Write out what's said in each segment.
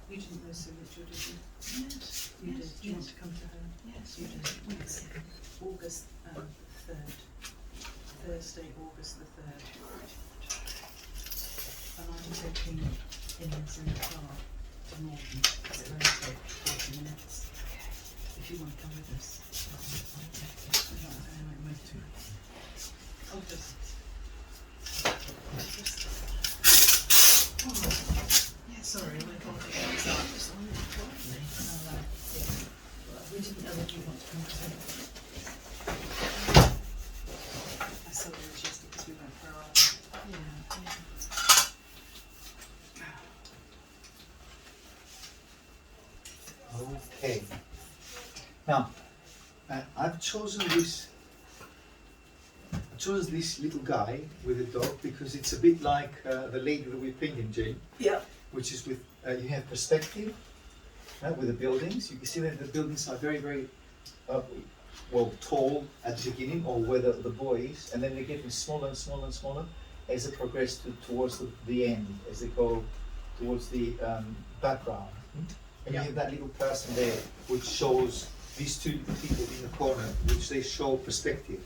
You didn't know so much, did you? Yes. You did. Do you want to come to her? Yes. You did. Yes. August 3rd. Thursday, August the 3rd. And I'm taking Innes in the car to Morton. It's going to take 40 minutes. If you want to come with us. I'll just. Yeah, sorry, my coffee is up. We didn't know if you want to come to I saw the just because we went for a ride. Yeah. Okay. Now, I've chosen this little guy with a dog because it's a bit like the lady that we're painting, Jane. Yeah. Which is with you have perspective with the buildings. You can see that the buildings are very, very tall at the beginning, or where the boy is, and then they're getting smaller and smaller and smaller as they progress towards the end, as they go towards the background. And you have that little person there, which shows these two people in the corner, which they show perspective.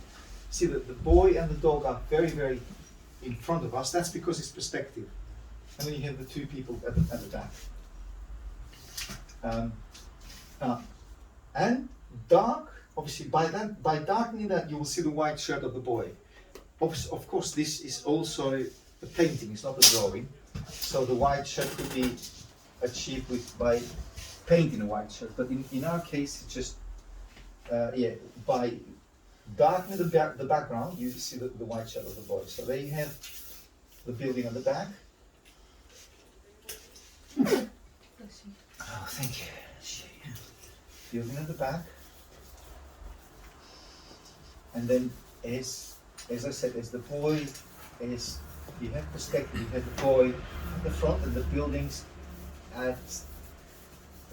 See that the boy and the dog are very, very in front of us. That's because it's perspective. And then you have the two people at the back. And dark, obviously, by darkening that, you will see the white shirt of the boy. Of course, this is also a painting. It's not a drawing. So the white shirt could be achieved by painting a white shirt. But in our case, it's just by darkening the background, you see the white shirt of the boy. So there you have the building on the back. Oh, thank you. Building at the back. And then as I said, as the boy is, you have perspective, you have the boy at the front and the buildings as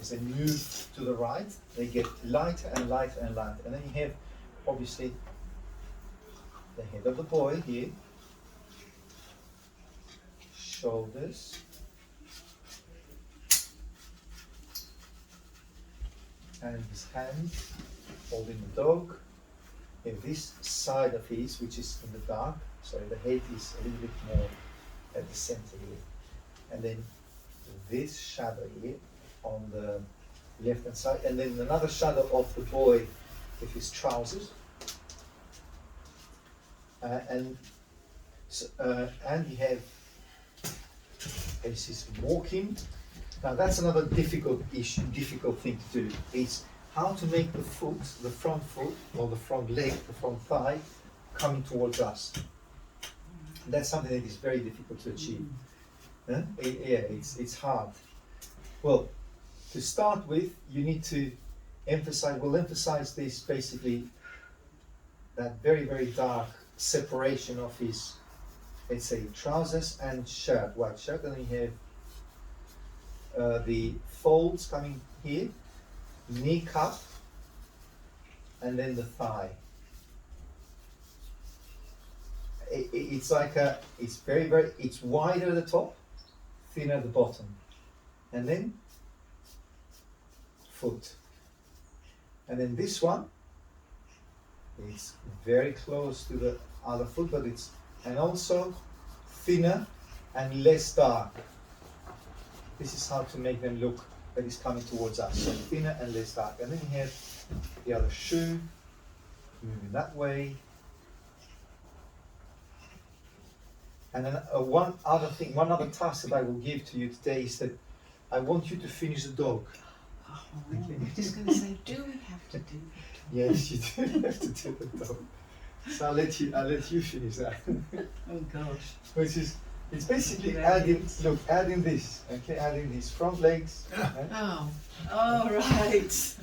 they move to the right, they get lighter and lighter and lighter. And then you have obviously the head of the boy here, shoulders, and his hands holding the dog. And this side of his, which is in the dark, so the head is a little bit more at the center here. And then this shadow here on the left hand side, and then another shadow of the boy with his trousers. And he have, as he's walking. Now that's another difficult thing to do. It's how to make the foot, the front foot, or the front leg, the front thigh, coming towards us. That's something that is very difficult to achieve. It's hard. Well, to start with, you need to emphasize this basically, that very, very dark separation of his, let's say, trousers and shirt, white shirt, and then you have the folds coming here, knee cup, and then the thigh. It's like it's very, very, it's wider at the top, thinner at the bottom, and then foot. And then this one, it's very close to the other foot, but it's, and also thinner and less dark. This is how to make them look that is coming towards us. So thinner and less dark. And then you have the other shoe moving that way. And then one other task that I will give to you today is that I want you to finish the dog. Oh, I'm just going to say, do we have to do that? Yes, you do have to do the dog. So I'll let you finish that. Oh gosh. Which is, it's basically adding this, okay, adding these front legs. Oh, right.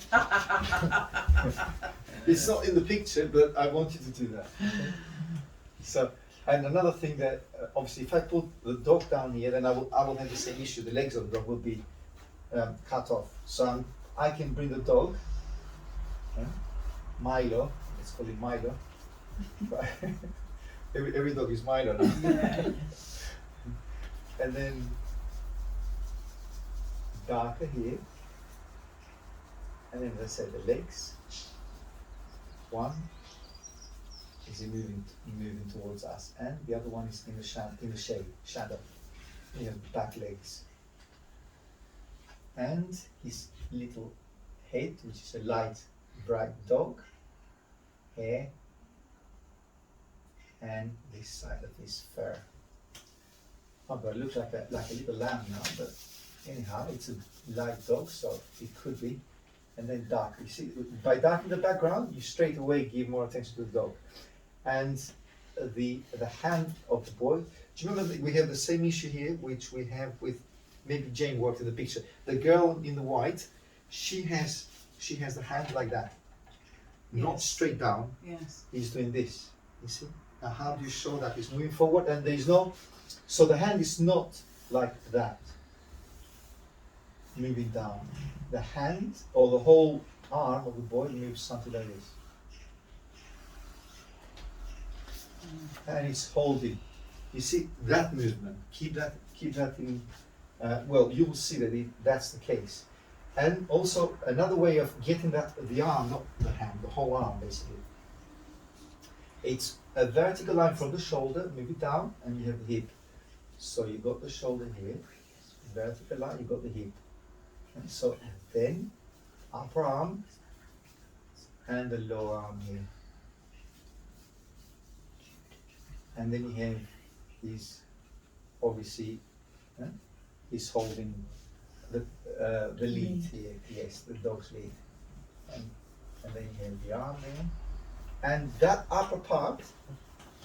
It's not in the picture, but I want you to do that. Okay? So, and another thing that obviously, if I put the dog down here, then I will have the same issue. The legs of the dog will be cut off. So I can bring the dog, Milo. Let's call him Milo. Every dog is mine, or not? Yeah. And then darker here. And then as I said, the legs. One is moving towards us, and the other one is in the shade, shadow. You have back legs. And his little head, which is a light, bright dog, hair, and this side of his fur. Oh, but it looks like a little lamb now, but anyhow, it's a light dog, so it could be. And then dark. You see, by darkening the background, you straight away give more attention to the dog. And the hand of the boy. Do you remember that we have the same issue here, which we have with maybe Jane worked in the picture. The girl in the white, she has the hand like that, not Yes. straight down. Yes. He's doing this. You see? Now, how do you show that he's moving forward and there is no? So the hand is not like that, moving down. The hand or the whole arm of the boy moves something like this. And it's holding. You see that movement. Keep that in. Well, you will see that that's the case. And also another way of getting the arm, not the hand, the whole arm basically. It's a vertical line from the shoulder, move it down, and you have the hip. So you got the shoulder here, vertical line, you got the hip. And so then upper arm and the lower arm here. And then you have his, obviously, he's holding the lead here, yes, the dog's lead. And then you have the arm there. And that upper part,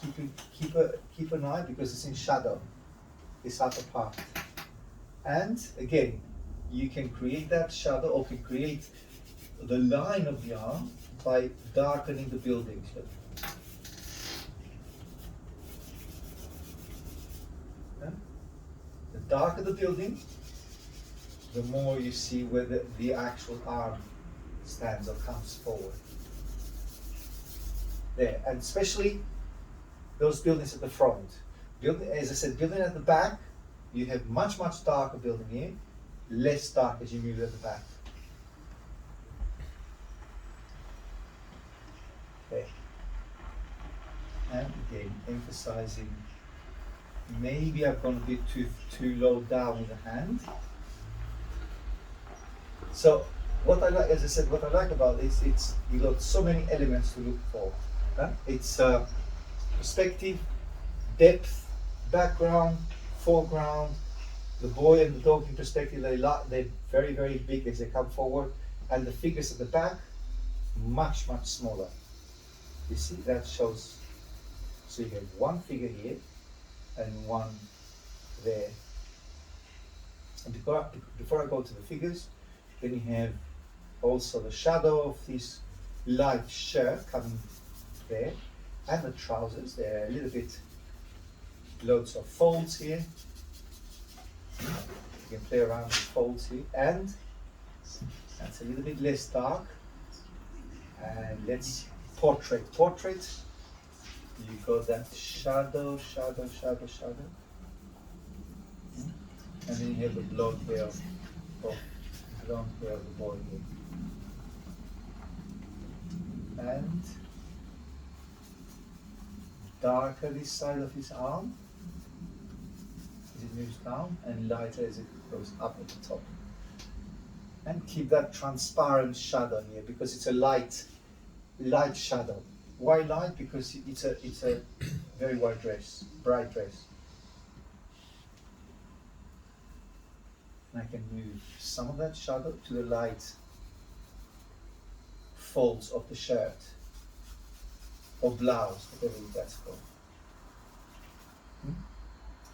keep an eye because it's in shadow, this upper part. And again, you can create that shadow or can create the line of the arm by darkening the buildings. Look. The darker the building, the more you see where the actual arm stands or comes forward. There, and especially those buildings at the front. As I said, building at the back, you have much darker building here, less dark as you move at the back. Okay. And again, emphasizing, maybe I've gone a bit too low down with the hand. So what I like, as I said, what I like about this, it's you got so many elements to look for. It's perspective, depth, background, foreground. The boy and the dog in perspective, they're very big as they come forward, and the figures at the back, much smaller. You see, that shows. So you have one figure here and one there. And before I go to the figures, then you have also the shadow of his light shirt coming there, and the trousers. They're a little bit, loads of folds here. You can play around with folds here, and that's a little bit less dark. And let's portrait. You got that shadow. And then you have the blonde hair of the boy here. And darker this side of his arm as it moves down, and lighter as it goes up at the top. And keep that transparent shadow here because it's a light shadow. Why light? Because it's a very white dress, bright dress. And I can move some of that shadow to the light folds of the shirt or blouse, whatever that's called.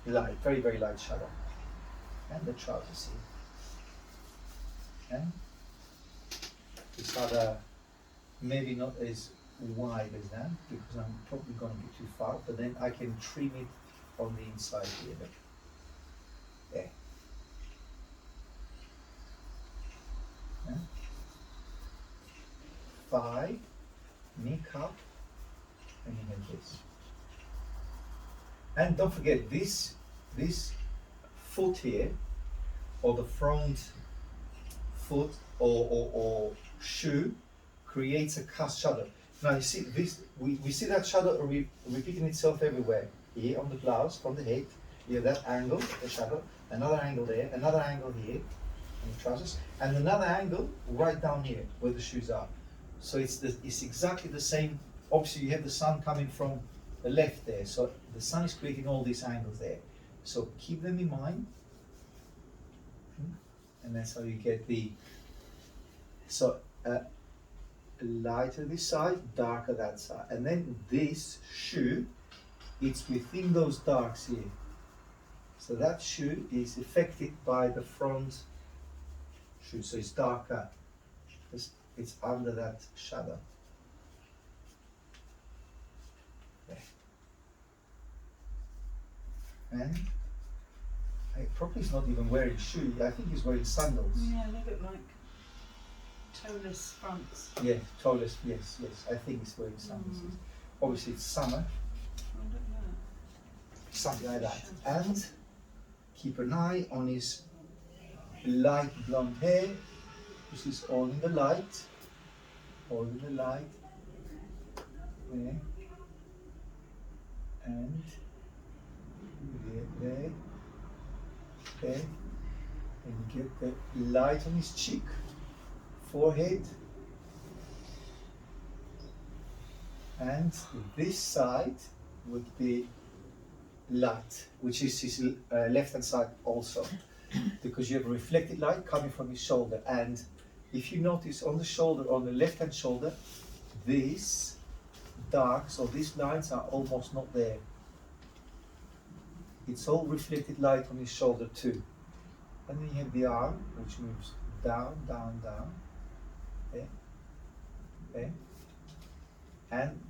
Light, very light shadow. And the trousers here. And this other, maybe not as wide as that because I'm probably going to be too far, but then I can trim it on the inside here. There. Yeah. 5, knee cup, and you have this. And don't forget this foot here, or the front foot or shoe, creates a cast shadow. Now you see this, we see that shadow repeating itself everywhere. Here on the blouse, from the head, you have that angle, the shadow, another angle there, another angle here, on the trousers, and another angle right down here where the shoes are. So it's exactly the same. Obviously, you have the sun coming from the left there, so the sun is creating all these angles there. So keep them in mind, and that's how you get the. So lighter this side, darker that side, and then this shoe, it's within those darks here. So that shoe is affected by the front shoe, so it's darker. It's under that shadow. There. And probably he's not even wearing shoes. I think he's wearing sandals. Yeah, they look like toeless fronts. Yeah, toeless. Yes. I think he's wearing sandals. Obviously, it's summer. Oh, look at that. Something like that. And keep an eye on his light blonde hair. This is all in the light. All in the light. There. And there. And you get the light on his cheek, forehead. And this side would be light, which is his left hand side also, because you have reflected light coming from his shoulder. And if you notice on the shoulder, on the left hand shoulder, these darks or these lines are almost not there. It's all reflected light on his shoulder too. And then you have the arm, which moves down, down, down. Okay. Okay. And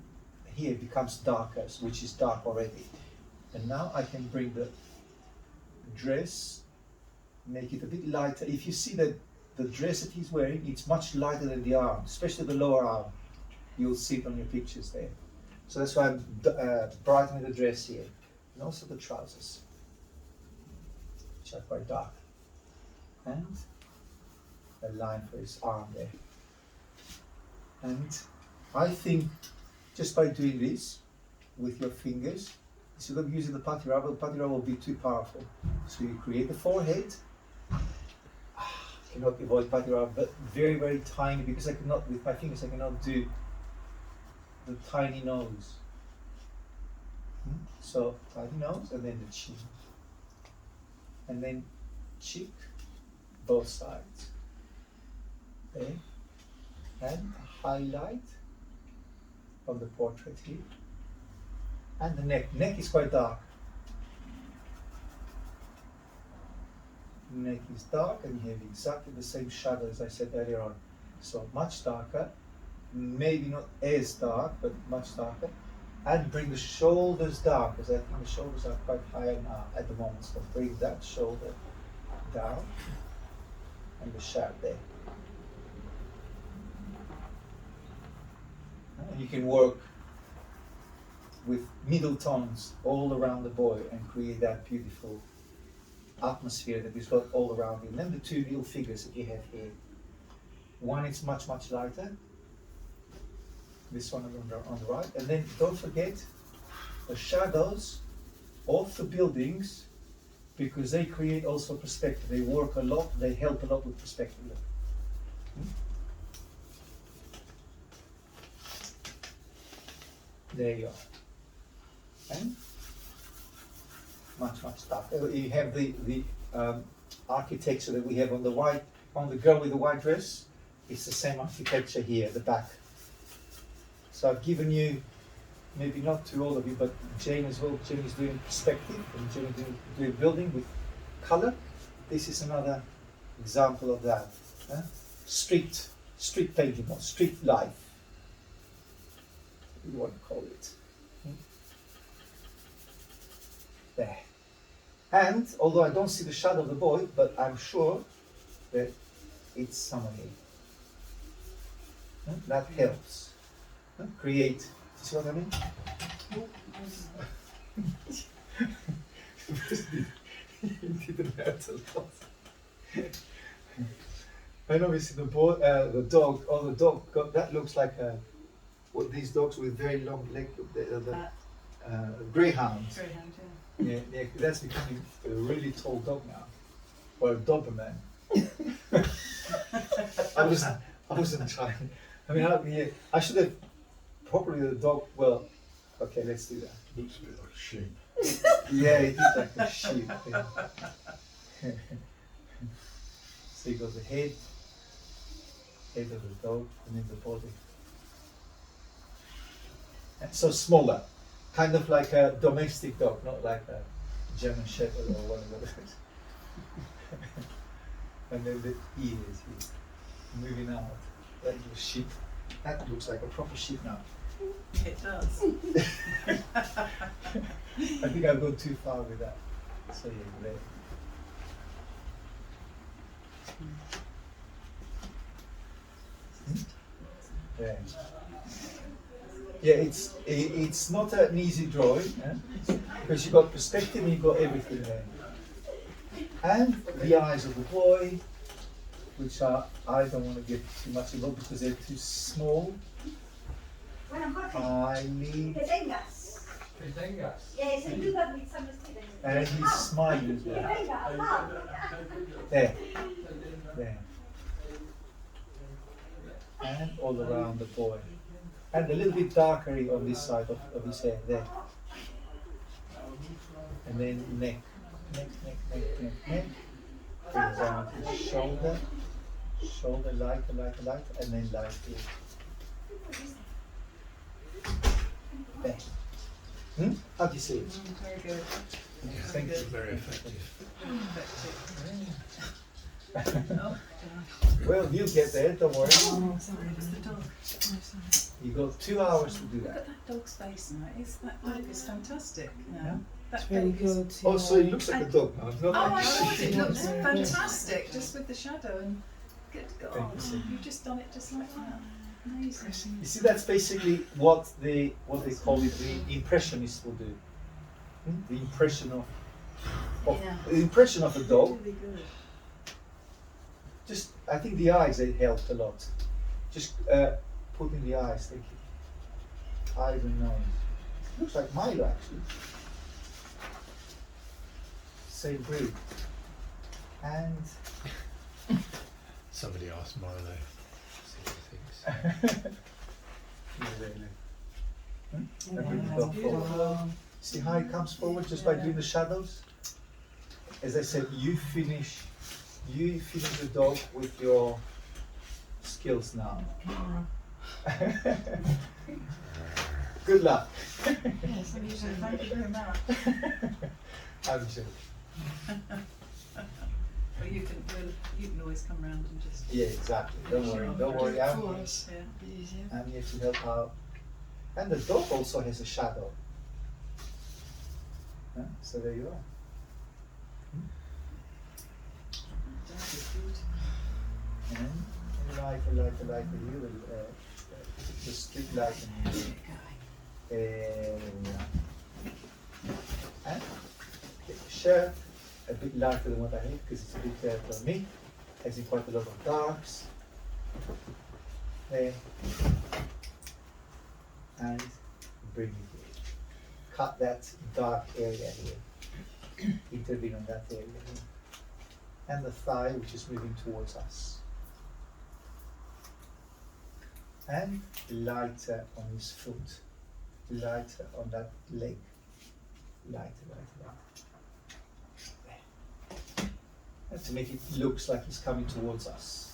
here it becomes darker, which is dark already. And now I can bring the dress, make it a bit lighter. If you see that the dress that he's wearing, it's much lighter than the arm, especially the lower arm. You'll see it on your pictures there. So that's why I'm brightening the dress here. And also the trousers, which are quite dark. And a line for his arm there. And I think just by doing this with your fingers, instead of using the putty rubber will be too powerful. So you create the forehead. Cannot avoid putty rubber, but very, very tiny, because I cannot, with my fingers, I cannot do the tiny nose. So tiny nose, and then the chin. And then cheek, both sides. Okay. And a highlight on the portrait here. And the neck. Neck is quite dark. Neck is dark, and you have exactly the same shadow as I said earlier on. So much darker, maybe not as dark, but much darker. And bring the shoulders down, because I think the shoulders are quite high now at the moment. So bring that shoulder down, and the shadow there. And you can work with middle tones all around the boy and create that beautiful atmosphere that is got all around him. And then the two little figures that you have here. One is much, much lighter. This one on the right. And then don't forget the shadows of the buildings, because they create also perspective. They work a lot, they help a lot with perspective. There you are. And much, much darker. You have the architecture that we have on the white, on the girl with the white dress. It's the same architecture here at the back. So I've given you, maybe not to all of you, but Jane as well. Jane is doing perspective, and Jane is doing building with color. This is another example of that. Street painting, or street life, you want to call it. There. And although I don't see the shadow of the boy, but I'm sure that it's someone here. That helps. Create. You see what I mean? mental health. And obviously the dog got, that looks like what these dogs with very long leg, greyhounds. Greyhound, Yeah, that's becoming a really tall dog now, or a Doberman. I wasn't trying. I mean, I should have probably the dog. Well, okay, let's do that. Looks a bit like a sheep. Yeah, it is like a sheep. Yeah. So you got the head of the dog, and then the body. And so smaller, kind of like a domestic dog, not like a German Shepherd or one of those. And then the ears here, moving out. That little sheep. That looks like a proper sheep now. it does. I think I've gone too far with that. So yeah, there. Yeah. Yeah, it's not an easy drawing, because you've got perspective and you've got everything there. And the eyes of the boy, which are, I don't want to get too much involved because they're too small. Bueno, Jorge, Eyelid, que tengas. Yes, I do that with some students. and he's smiling as Que well. venga, ajá. There, there. And all around the boy. And a little bit darker on this side of his hair, there. And then neck. Neck. Brings down his shoulder. Shoulder lighter, and then light here. There. How do you see it? Very good. Thank you. Very effective. Effective. Oh, Well, you'll get there, don't worry. oh, sorry, it was the dog. Oh, sorry. You got 2 hours to do Look that. at that dog's face now. That dog is fantastic now. Yeah. That Very dog is. good. Oh, so it looks like a dog now, not Oh like my a god, sheep. it looks Yeah. fantastic just with the shadow and good God. Thank you. You've just done it just like that. Amazing. You see, that's basically what they call it, the impressionist will do. The impression of Yeah. the impression of a dog. Really good. Just, I think the eyes, they helped a lot. Just putting the eyes, thinking, eyes and nose. Looks like Milo actually. Same breed. And Somebody asked Milo. See what he thinks. See how it comes forward just by doing the shadows? As I said, you finish the dog with your skills now. Good luck. Yes, thank you very much. I'm sure. But you can always come round and just. Yeah, exactly. Don't worry. I'm here. Yeah. I'm here to help out. And the dog also has a shadow. So there you are. And lighter here, the street light in here. And get the shirt a bit lighter than what I need because it's a bit for me. Has in quite a lot of darks. There. And bring it here. Cut that dark area here. Intervene on that area here. And the thigh, which is moving towards us. And lighter on his foot. Lighter on that leg. Lighter. There. And to make it look like he's coming towards us.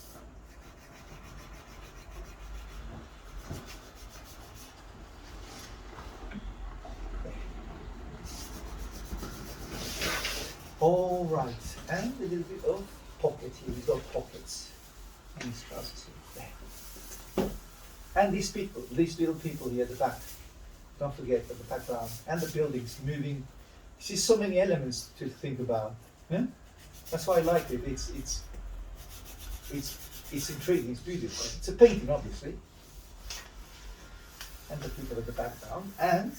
All right, and a little bit of pocket here. We've got pockets in his trousers here. There. And these little people here at the back. Don't forget that the background and the buildings moving. You see so many elements to think about. Yeah? That's why I like it. It's intriguing. It's beautiful. It's a painting, obviously. And the people at the background and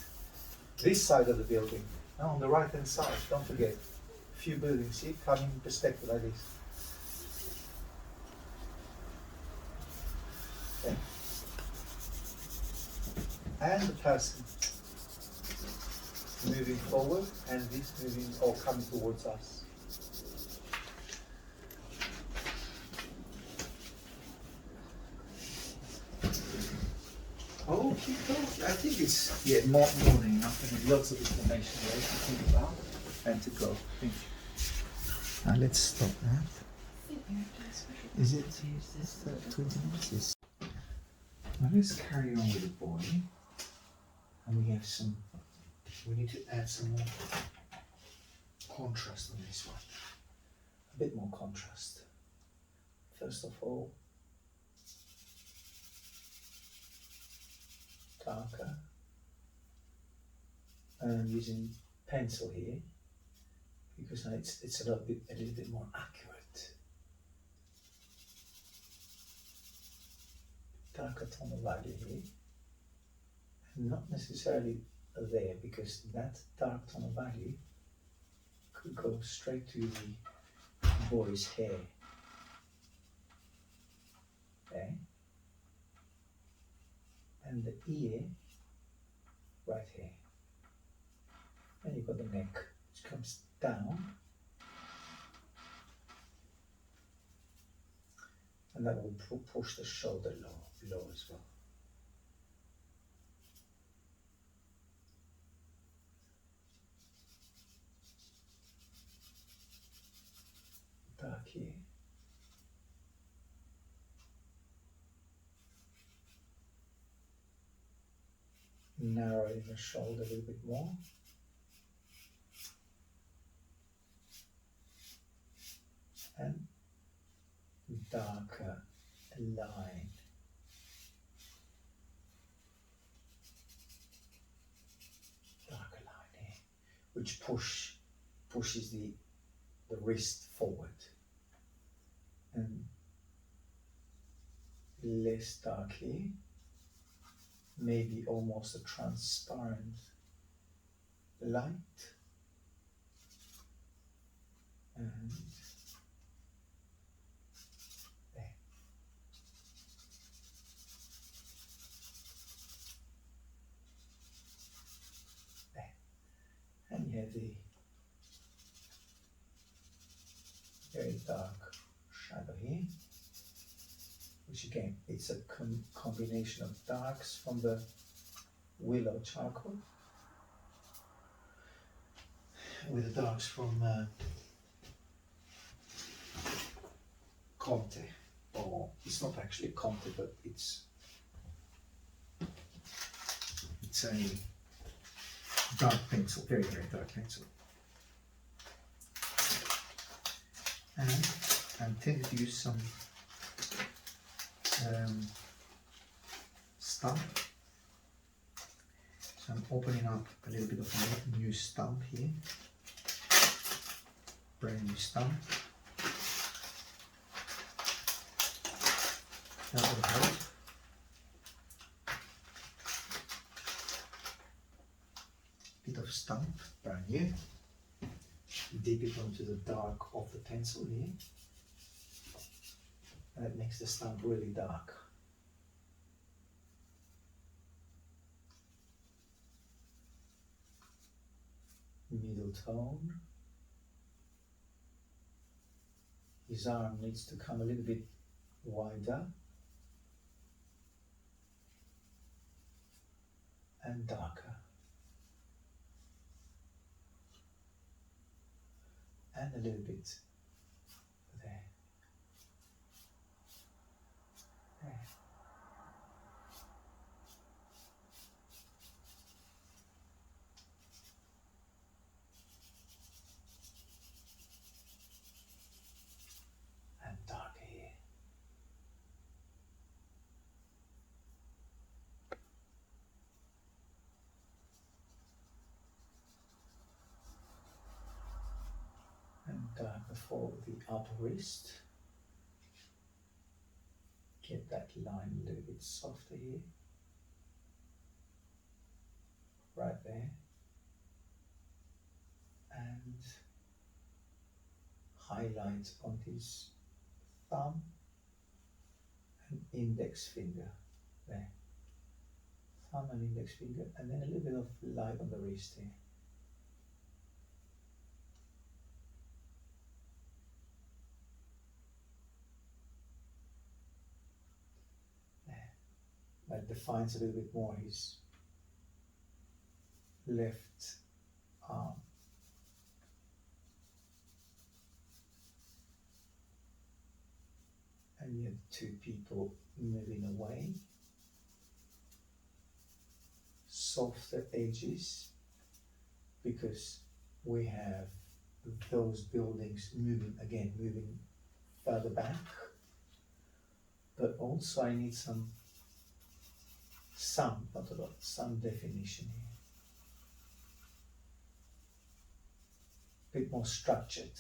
this side of the building. Now on the right hand side, don't forget. few buildings, see, coming in perspective like this. Okay. And the person moving forward and this moving or coming towards us. Okay, I think it's more than enough and lots of information there to think about and to go. Thank you. Now let's stop that. Is it 20 minutes? Yes. Now let's carry on with the boy. And we have we need to add some more contrast on this one. A bit more contrast. First of all, darker. And I'm using pencil here because now it's a little bit more accurate. Darker tone of value here. And not necessarily there because that dark tone of value could go straight to the boy's hair. Okay. And the ear right here. And you've got the neck which comes down. And that will push the shoulder low as well. Dark here. Narrowing the shoulder a little bit more. And darker line. Darker line here, which pushes the wrist forward. And less dark here. Maybe almost a transparent light. And there. There. And you have the very dark shadow here, which again, it's a combination of darks from the willow charcoal with the darks from Conte, or it's not actually Conte, but it's a dark pencil, very, very dark pencil. And I'm tempted to use some stump. So I'm opening up a little bit of a new stump here. Brand new stump. That will help. Bit of stump, brand new. Dip it onto the dark of the pencil here. And it makes the stump really dark. Middle tone. His arm needs to come a little bit wider and darker. And a little bit there. There. And darker here. And darker for the upper wrist. Get that line a little bit softer here. Right there. And highlight on his thumb and index finger there. Thumb and index finger, and then a little bit of light on the wrist here. There. That defines a little bit more his left arm. And you have two people moving away. Softer edges, because we have those buildings moving further back. But also I need not a lot, some definition here. A bit more structured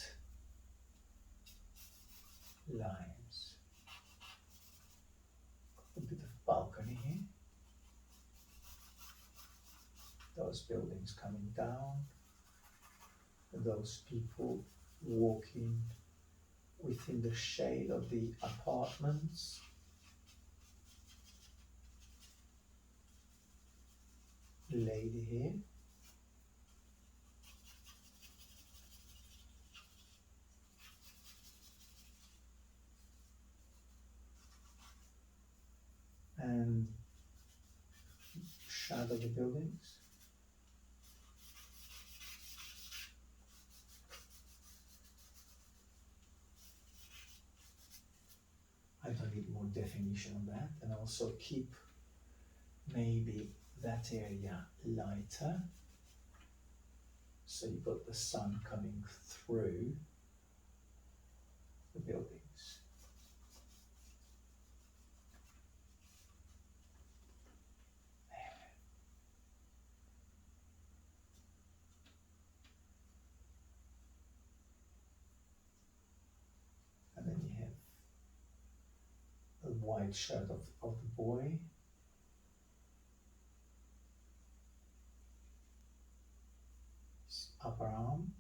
lines. A bit of balcony here. Those buildings coming down, those people walking within the shade of the apartments. Lady here. And shadow the buildings. I don't need more definition on that, and also keep maybe that area lighter. So you've got the sun coming through the buildings. And then you have a white shirt of the boy. His upper arm.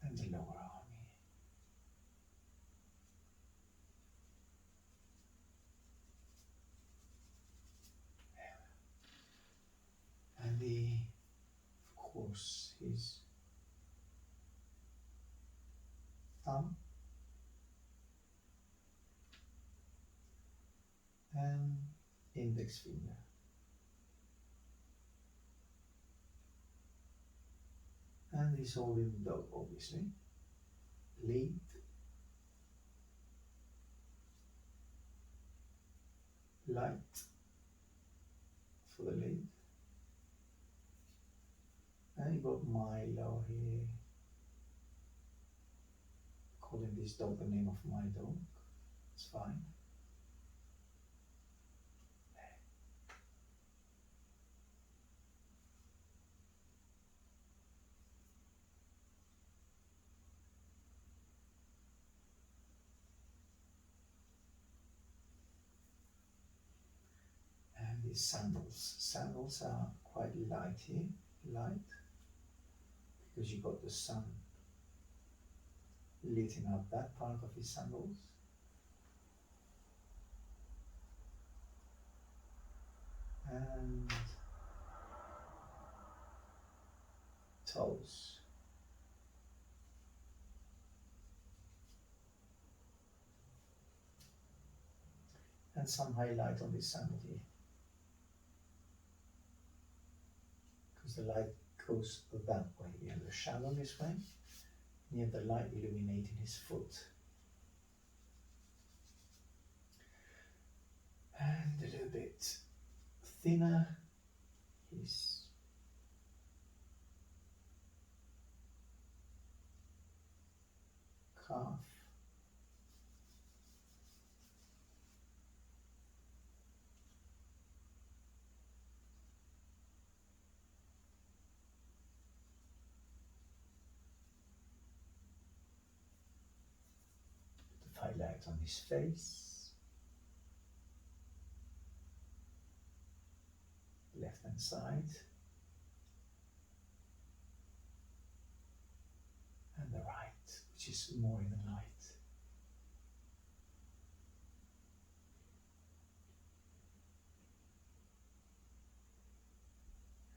And the lower arm here. And of course, his thumb and index finger. And he's holding the dog, obviously. Lead. Light for the lead. And you got Milo here. Calling this dog the name of my dog. It's fine. And these sandals. Sandals are quite light here. Light. Because you got the sun lighting up that part of his sandals. And toes. And some highlight on this sandal here. Because the light goes that way. You have the shadow this way, and you have the light illuminating his foot. And a little bit thinner, his calf. Highlight on his face, left left hand side and the right, which is more in the light.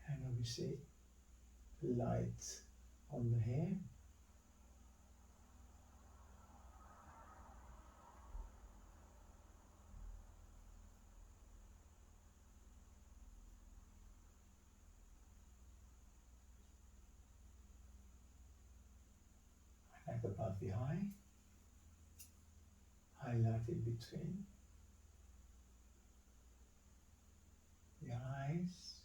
And obviously light on the hair. Highlight above the eye, highlight in between the eyes,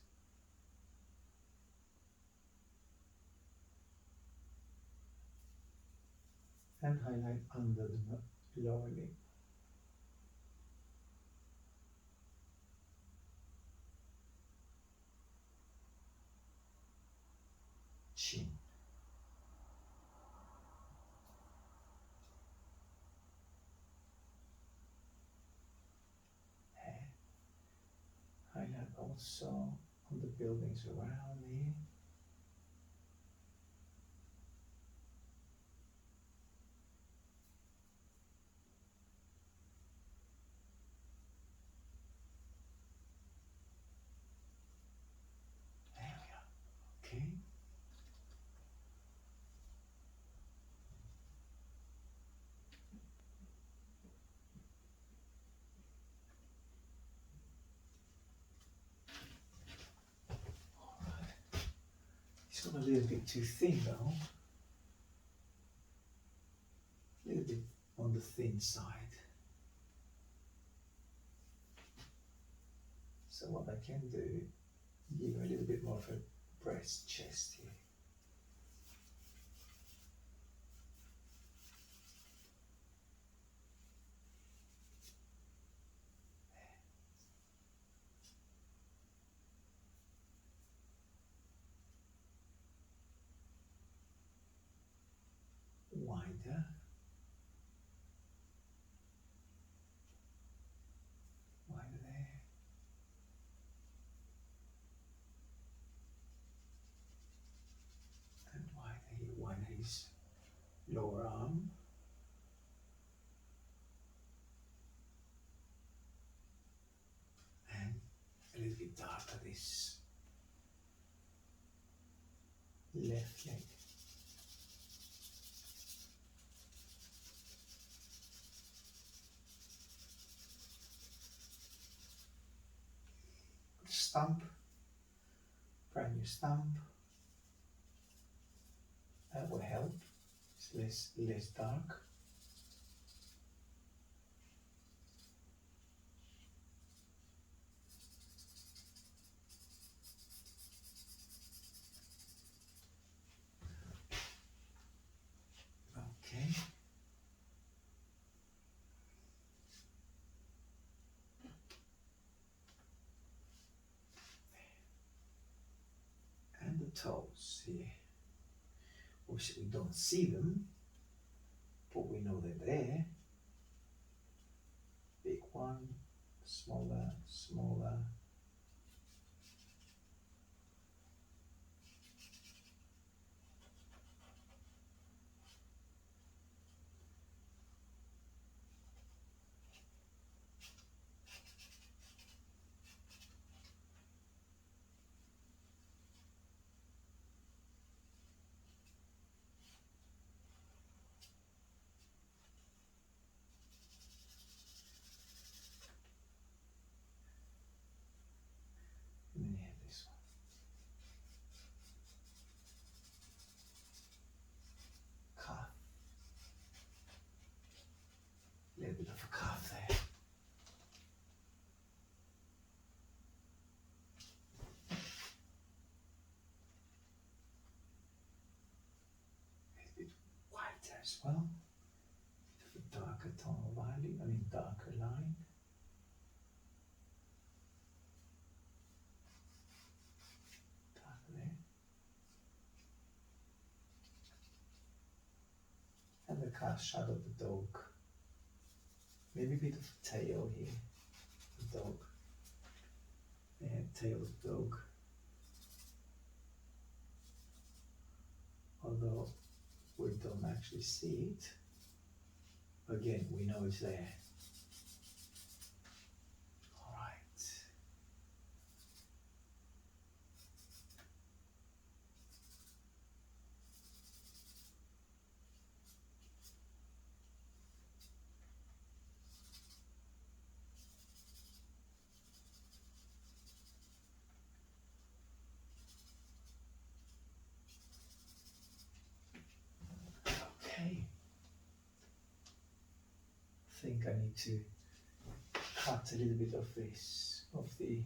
and highlight under the lower lip. Chin. Hair. Highlight also on the buildings around here. There we are. Okay. It's got a little bit too thin though. A little bit on the thin side. So what I can do, give him a little bit more of a breast chest here. Wider. Wider there. And wider here, wider his lower arm. And a little bit darker this left leg. Stump, brand new stump. That will help. It's less dark. Okay. And the toes here. Obviously we don't see them, but we know they're there. Big one, smaller, smaller. And then you have this one. Calf. A little bit of a calf there. A bit whiter as well. Bit of a darker tone of lining, darker line. Darker there. And the calf shadow of the dog. Maybe a bit of tail here, the dog. Yeah, tail of the dog. don't actually see it. Again, we know it's there. All right. Okay. I think I need to cut a little bit of this, of the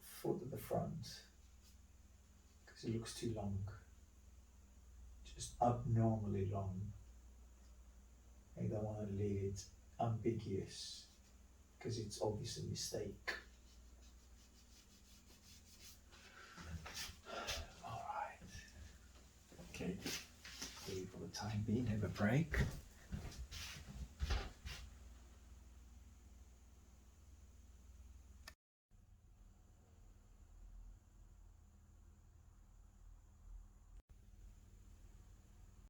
foot at the front, because it looks too long, just abnormally long. I don't want to leave it ambiguous, because it's obviously a mistake. All right. Okay. Maybe for the time being, have a break.